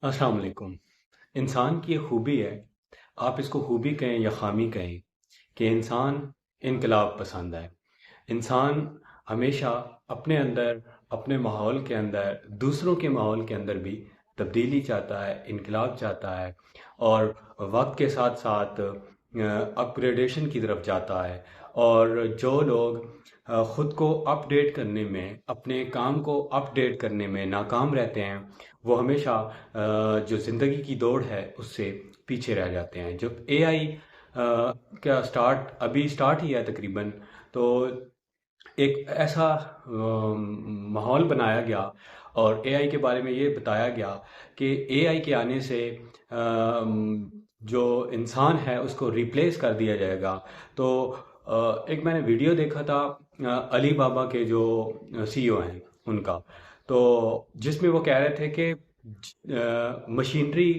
अस्सलाम वालेकुम। इंसान की एक खूबी है, आप इसको खूबी कहें या खामी कहें, कि इंसान इनकलाब पसंद है। इंसान हमेशा अपने अंदर, अपने माहौल के अंदर, दूसरों के माहौल के अंदर भी तब्दीली चाहता है, इनकलाब चाहता है और वक्त के साथ साथ अपग्रेडेशन की तरफ जाता है। और जो लोग ख़ुद को अपडेट करने में, अपने काम को अपडेट करने में नाकाम रहते हैं, वो हमेशा जो ज़िंदगी की दौड़ है उससे पीछे रह जाते हैं। जब एआई का अभी स्टार्ट ही है तकरीबन, तो एक ऐसा माहौल बनाया गया और एआई के बारे में ये बताया गया कि एआई के आने से जो इंसान है उसको रिप्लेस कर दिया जाएगा। तो एक मैंने वीडियो देखा था अली बाबा के जो सीईओ हैं उनका, तो जिसमें वो कह रहे थे कि मशीनरी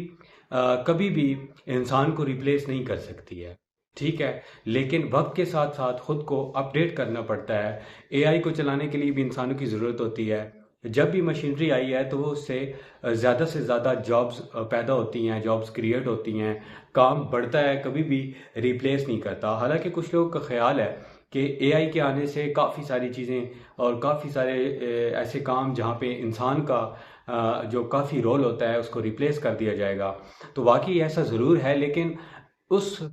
कभी भी इंसान को रिप्लेस नहीं कर सकती है। ठीक है, लेकिन वक्त के साथ साथ खुद को अपडेट करना पड़ता है। एआई को चलाने के लिए भी इंसानों की ज़रूरत होती है। जब भी मशीनरी आई है तो वो उससे ज़्यादा से ज़्यादा जॉब्स पैदा होती हैं, जॉब्स क्रिएट होती हैं, काम बढ़ता है, कभी भी रिप्लेस नहीं करता। हालांकि कुछ लोगों का ख्याल है कि एआई के आने से काफ़ी सारी चीज़ें और काफ़ी सारे ऐसे काम जहाँ पे इंसान का जो काफ़ी रोल होता है उसको रिप्लेस कर दिया जाएगा। तो वाकई ऐसा ज़रूर है, लेकिन उस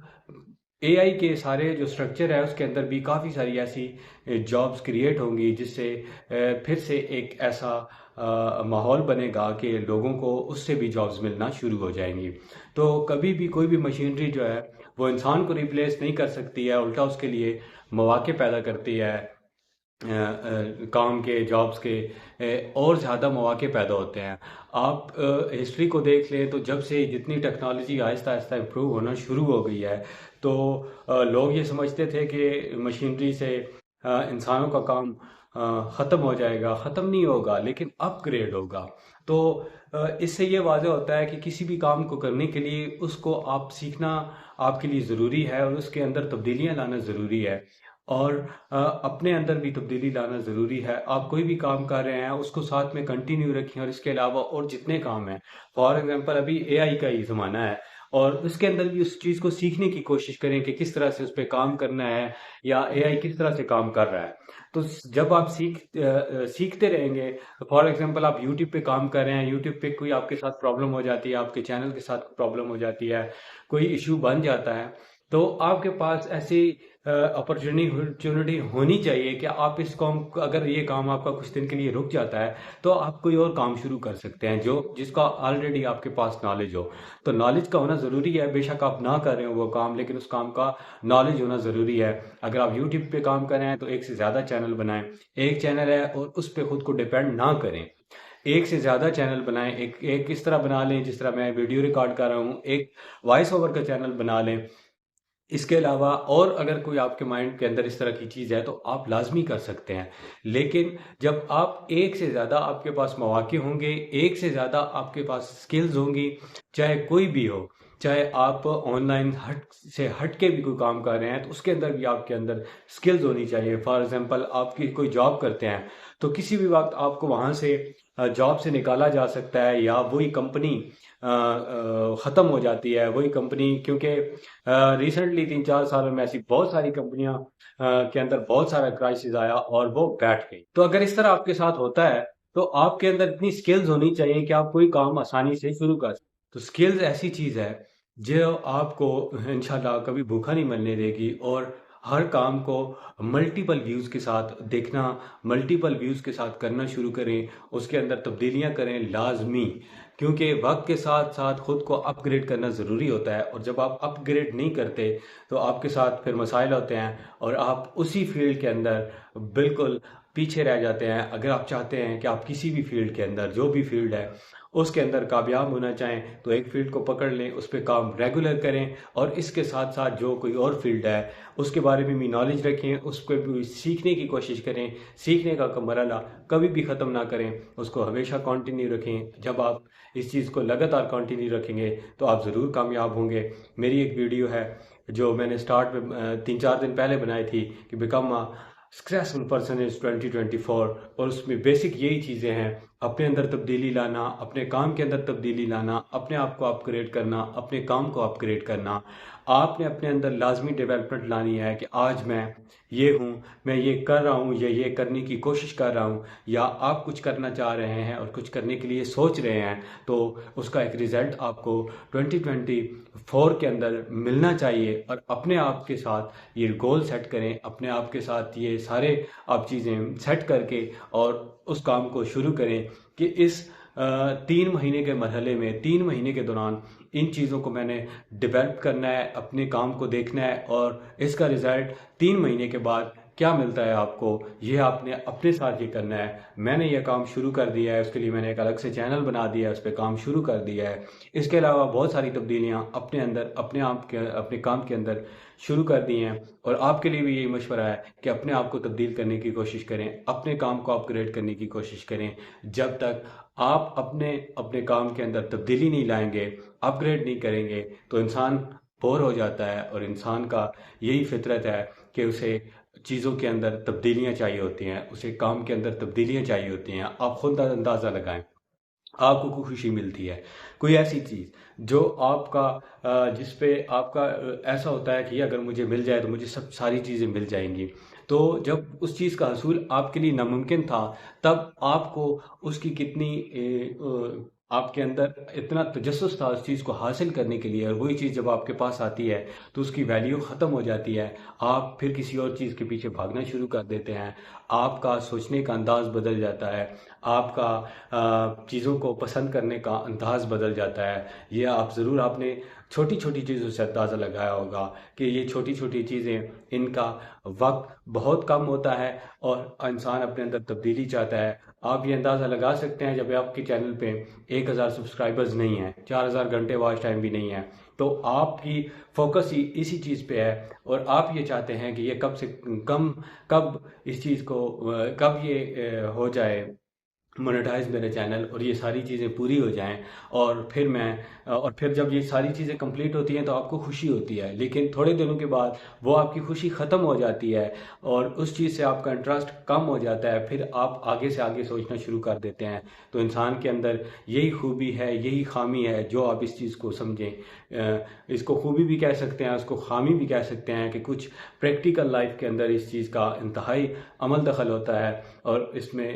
एआई के सारे जो स्ट्रक्चर है उसके अंदर भी काफ़ी सारी ऐसी जॉब्स क्रिएट होंगी जिससे फिर से एक ऐसा माहौल बनेगा कि लोगों को उससे भी जॉब्स मिलना शुरू हो जाएंगी। तो कभी भी कोई भी मशीनरी जो है वो इंसान को रिप्लेस नहीं कर सकती है, उल्टा उसके लिए मौके पैदा करती है। काम के, जॉब्स के और ज़्यादा मौके पैदा होते हैं। आप हिस्ट्री को देख लें तो जब से जितनी टेक्नोलॉजी आहिस्ता आहिस्ता इम्प्रूव होना शुरू हो गई है, तो लोग ये समझते थे कि मशीनरी से इंसानों का काम ख़त्म हो जाएगा। ख़त्म नहीं होगा, लेकिन अपग्रेड होगा। तो इससे ये वाज़ह होता है कि किसी भी काम को करने के लिए उसको आप सीखना आपके लिए ज़रूरी है और उसके अंदर तब्दीलियाँ लाना ज़रूरी है। और अपने अंदर भी तब्दीली लाना ज़रूरी है। आप कोई भी काम कर रहे हैं उसको साथ में कंटिन्यू रखें, और इसके अलावा और जितने काम हैं, फॉर एग्जांपल अभी एआई का ही ज़माना है, और उसके अंदर भी उस चीज़ को सीखने की कोशिश करें कि किस तरह से उस पे काम करना है या एआई किस तरह से काम कर रहा है। तो जब आप सीखते रहेंगे, फॉर एग्जांपल आप यूट्यूब पे काम कर रहे हैं, यूट्यूब पे कोई आपके साथ प्रॉब्लम हो जाती है, आपके चैनल के साथ प्रॉब्लम हो जाती है, कोई इशू बन जाता है, तो आपके पास ऐसी अपॉर्चुनिटी होनी चाहिए कि आप इस काम, अगर ये काम आपका कुछ दिन के लिए रुक जाता है तो आप कोई और काम शुरू कर सकते हैं जो जिसका ऑलरेडी आपके पास नॉलेज हो। तो नॉलेज का होना ज़रूरी है, बेशक आप ना कर रहे हो वो काम, लेकिन उस काम का नॉलेज होना ज़रूरी है। अगर आप यूट्यूब पे काम कर रहे हैं तो एक से ज़्यादा चैनल बनाएं। एक चैनल है और उस पर खुद को डिपेंड ना करें, एक से ज़्यादा चैनल बनाएं। एक एक इस तरह बना लें जिस तरह मैं वीडियो रिकॉर्ड कर रहा हूँ, एक वॉइस ओवर का चैनल बना लें। इसके अलावा और अगर कोई आपके माइंड के अंदर इस तरह की चीज़ है तो आप लाजमी कर सकते हैं। लेकिन जब आप एक से ज़्यादा आपके पास मौके होंगे, एक से ज़्यादा आपके पास स्किल्स होंगी, चाहे कोई भी हो, चाहे आप ऑनलाइन हट के भी कोई काम कर रहे हैं तो उसके अंदर भी आपके अंदर स्किल्स होनी चाहिए। फॉर एग्जांपल आपकी कोई जॉब करते हैं तो किसी भी वक्त आपको वहाँ से जॉब से निकाला जा सकता है, या वही कंपनी ख़त्म हो जाती है, वही कंपनी, क्योंकि रिसेंटली 3-4 सालों में ऐसी बहुत सारी कंपनियां के अंदर बहुत सारा क्राइसिस आया और वो बैठ गई। तो अगर इस तरह आपके साथ होता है तो आपके अंदर इतनी स्किल्स होनी चाहिए कि आप कोई काम आसानी से शुरू कर सकें। तो स्किल्स ऐसी चीज़ है जो आपको इंशाल्लाह कभी भूखा नहीं मरने देगी, और हर काम को मल्टीपल व्यूज़ के साथ देखना, मल्टीपल व्यूज़ के साथ करना शुरू करें, उसके अंदर तब्दीलियां करें लाजमी। क्योंकि वक्त के साथ साथ खुद को अपग्रेड करना ज़रूरी होता है, और जब आप अपग्रेड नहीं करते तो आपके साथ फिर मसाइल होते हैं और आप उसी फील्ड के अंदर बिल्कुल पीछे रह जाते हैं। अगर आप चाहते हैं कि आप किसी भी फील्ड के अंदर, जो भी फील्ड है उसके अंदर कामयाब होना चाहें, तो एक फील्ड को पकड़ लें, उस पर काम रेगुलर करें, और इसके साथ साथ जो कोई और फील्ड है उसके बारे में भी नॉलेज रखें, उसको भी सीखने की कोशिश करें। सीखने का मरहला कभी भी ख़त्म ना करें, उसको हमेशा कंटिन्यू रखें। जब आप इस चीज़ को लगातार कंटिन्यू रखेंगे तो आप ज़रूर कामयाब होंगे। मेरी एक वीडियो है जो मैंने स्टार्ट में 3-4 दिन पहले बनाई थी कि बिकम सक्सेसफुल पर्सन इज 2024, और उसमें बेसिक यही चीज़ें हैं। अपने अंदर तब्दीली लाना, अपने काम के अंदर तब्दीली लाना, अपने आप को अपग्रेड करना, अपने काम को अपग्रेड करना। आपने अपने अंदर लाजमी डेवलपमेंट लानी है कि आज मैं ये हूँ, मैं ये कर रहा हूँ या ये करने की कोशिश कर रहा हूँ, या आप कुछ करना चाह रहे हैं और कुछ करने के लिए सोच रहे हैं, तो उसका एक रिज़ल्ट आपको 2024 के अंदर मिलना चाहिए। और अपने आप के साथ ये गोल सेट करें, अपने आप के साथ ये सारे आप चीज़ें सेट करके और उस काम को शुरू करें कि इस 3 महीने के मरहले में, 3 महीने के दौरान इन चीज़ों को मैंने डेवलप करना है, अपने काम को देखना है, और इसका रिज़ल्ट 3 महीने के बाद क्या मिलता है आपको, ये आपने अपने साथ ये करना है। मैंने ये काम शुरू कर दिया है, उसके लिए मैंने एक अलग से चैनल बना दिया है, उस पर काम शुरू कर दिया है। इसके अलावा बहुत सारी तब्दीलियाँ अपने अंदर, अपने आप के, अपने काम के अंदर शुरू कर दी हैं। और आपके लिए भी यही मशवरा है कि अपने आप को तब्दील करने की कोशिश करें, अपने काम को अपग्रेड करने की कोशिश करें। जब तक आप अपने अपने काम के अंदर तब्दीली नहीं लाएंगे, अपग्रेड नहीं करेंगे, तो इंसान बोर हो जाता है। और इंसान का यही फितरत है कि उसे चीज़ों के अंदर तब्दीलियाँ चाहिए होती हैं, उसे काम के अंदर तब्दीलियाँ चाहिए होती हैं। आप खुद अंदाज़ा लगाएं, आपको को खुशी मिलती है, कोई ऐसी चीज़ जो आपका जिस पे आपका ऐसा होता है कि अगर मुझे मिल जाए तो मुझे सब सारी चीज़ें मिल जाएंगी। तो जब उस चीज़ का हसूल आपके लिए नामुमकिन था, तब आपको उसकी कितनी आपके अंदर इतना तजस्सुस था उस चीज़ को हासिल करने के लिए, और वही चीज़ जब आपके पास आती है तो उसकी वैल्यू ख़त्म हो जाती है। आप फिर किसी और चीज़ के पीछे भागना शुरू कर देते हैं, आपका सोचने का अंदाज़ बदल जाता है, आपका चीज़ों को पसंद करने का अंदाज़ बदल जाता है। ये आप ज़रूर आपने छोटी छोटी चीज़ों से अंदाज़ा लगाया होगा कि ये छोटी छोटी चीज़ें, इनका वक्त बहुत कम होता है और इंसान अपने अंदर तब्दीली चाहता है। आप ये अंदाज़ा लगा सकते हैं, जब आपके चैनल पे 1000 सब्सक्राइबर्स नहीं हैं, 4000 घंटे वॉच टाइम भी नहीं है, तो आपकी फोकस ही इसी चीज़ पे है। और आप ये चाहते हैं कि ये कब से कम, कब इस चीज़ को कब ये हो जाए मोनेटाइज मेरे चैनल, और ये सारी चीज़ें पूरी हो जाएं। और फिर जब ये सारी चीज़ें कंप्लीट होती हैं तो आपको खुशी होती है, लेकिन थोड़े दिनों के बाद वो आपकी खुशी ख़त्म हो जाती है और उस चीज़ से आपका इंटरेस्ट कम हो जाता है। फिर आप आगे से आगे सोचना शुरू कर देते हैं। तो इंसान के अंदर यही खूबी है, यही खामी है, जो आप इस चीज़ को समझें। इसको खूबी भी कह सकते हैं, उसको खामी भी कह सकते हैं कि कुछ प्रैक्टिकल लाइफ के अंदर इस चीज़ का इंतहाई अमल दखल होता है, और इसमें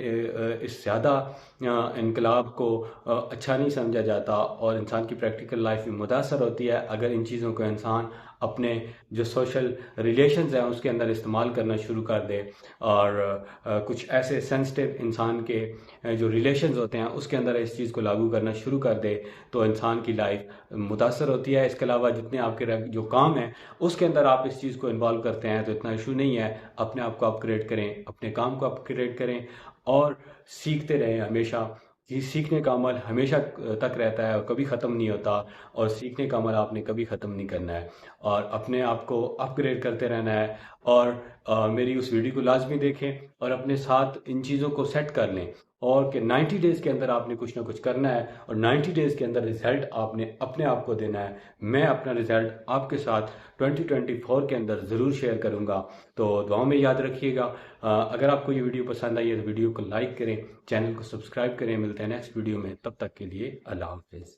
इस ज़्यादा इनकलाब को अच्छा नहीं समझा जाता, और इंसान की प्रैक्टिकल लाइफ में मुतासर होती है अगर इन चीज़ों को इंसान अपने जो सोशल रिलेशंस हैं उसके अंदर इस्तेमाल करना शुरू कर दे। और कुछ ऐसे सेंसिटिव इंसान के जो रिलेशंस होते हैं उसके अंदर इस चीज़ को लागू करना शुरू कर दे, तो इंसान की लाइफ मुतासर होती है। इसके अलावा जितने आपके जो काम हैं उसके अंदर आप इस चीज़ को इन्वॉल्व करते हैं तो इतना इशू नहीं है। अपने आप को अपग्रेड करें, अपने काम को अपग्रेड करें, और सीखते रहें हमेशा। ये सीखने का अमल हमेशा तक रहता है और कभी ख़त्म नहीं होता, और सीखने का अमल आपने कभी ख़त्म नहीं करना है, और अपने आप को अपग्रेड करते रहना है। और मेरी उस वीडियो को लाजमी देखें और अपने साथ इन चीज़ों को सेट कर लें, और कि 90 डेज़ के अंदर आपने कुछ ना कुछ करना है, और 90 डेज़ के अंदर रिज़ल्ट आपने अपने आप को देना है। मैं अपना रिज़ल्ट आपके साथ 2024 के अंदर ज़रूर शेयर करूँगा। तो दुआओं में याद रखिएगा। अगर आपको ये वीडियो पसंद आई है तो वीडियो को लाइक करें, चैनल को सब्सक्राइब करें। मिलते हैं नेक्स्ट वीडियो में, तब तक के लिए अल्लाह हाफिज़।